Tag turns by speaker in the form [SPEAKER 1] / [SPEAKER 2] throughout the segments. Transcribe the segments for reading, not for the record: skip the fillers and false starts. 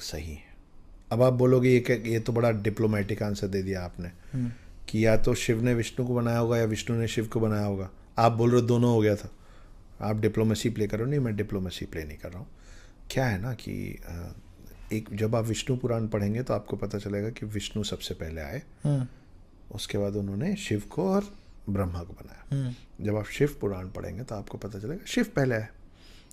[SPEAKER 1] अलग सही हैं। अब आप बोलोगे ये तो बड़ा डिप्लोमेटिक आंसर दे दिया आपने कि या तो शिव ने विष्णु को बनाया होगा या विष्णु ने शिव को बनाया होगा। आप बोल रहे हो दोनों हो गया था, आप डिप्लोमेसी प्ले करो। नहीं, मैं डिप्लोमेसी प्ले नहीं कर रहा हूँ। क्या है ना कि एक जब आप विष्णु पुराण पढ़ेंगे तो आपको पता चलेगा कि विष्णु सबसे पहले आए, उसके बाद उन्होंने शिव को और ब्रह्मा को बनाया। जब आप शिव पुराण पढ़ेंगे तो आपको पता चलेगा शिव पहले आए।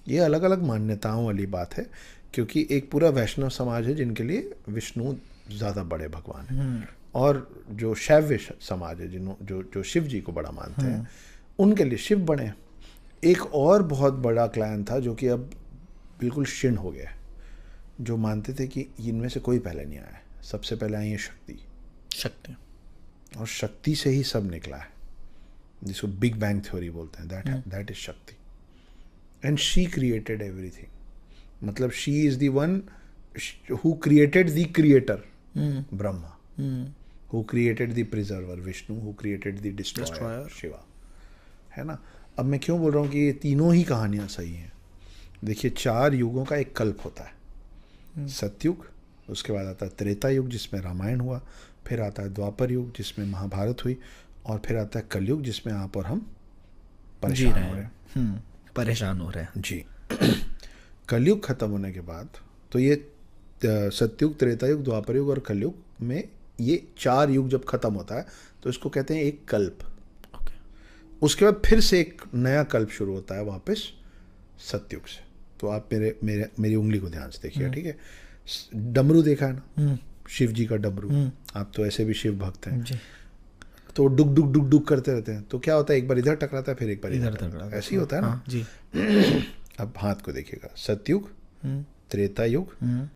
[SPEAKER 1] ये अलग अलग मान्यताओं वाली बात है, क्योंकि एक पूरा वैष्णव समाज है जिनके लिए विष्णु ज़्यादा बड़े भगवान हैं, और जो शैव्य समाज है जो शिव जी को बड़ा मानते हैं, उनके लिए शिव बड़े हैं। एक और बहुत बड़ा क्लैन था जो कि अब बिल्कुल क्षीण हो गया है, जो मानते थे कि इनमें से कोई पहले नहीं आया, सबसे पहले आई है शक्ति, और शक्ति से ही सब निकला है, जिसको बिग बैंग थ्योरी बोलते हैं। दैट इज शक्ति, एंड शी क्रिएटेड एवरीथिंग। मतलब she is the one who created the creator Brahma, who created the preserver Vishnu, who created the destroyer Shiva, है ना। अब मैं क्यों बोल रहा हूँ कि ये तीनों ही कहानियाँ सही हैं। देखिए, 4 युगों का एक कल्प होता है। सतयुग, उसके बाद आता है त्रेता युग जिसमें रामायण हुआ, फिर आता है द्वापर युग जिसमें महाभारत हुई, और फिर आता है कलयुग जिसमें आप और हम परेशान हो रहे हैं।
[SPEAKER 2] परेशान हो रहे हैं
[SPEAKER 1] जी। कलयुग खत्म होने के बाद तो ये सतयुग, त्रेता युग, द्वापर युग और कलयुग में ये 4 युग जब खत्म होता है तो इसको कहते हैं एक कल्प। उसके बाद फिर से एक नया कल्प शुरू होता है वापस सतयुग से। तो आप मेरी उंगली को ध्यान से देखिए, ठीक है। डमरू देखा है ना, शिव जी का डमरू। आप तो ऐसे भी शिव भक्त हैं जी। तो डुक डुक डुक डुक करते रहते हैं, तो क्या होता है, एक बार इधर टकराता है फिर एक बार इधर टकराता है, ऐसे ही होता है ना जी। अब हाथ को देखिएगा, सतयुग, त्रेता युग,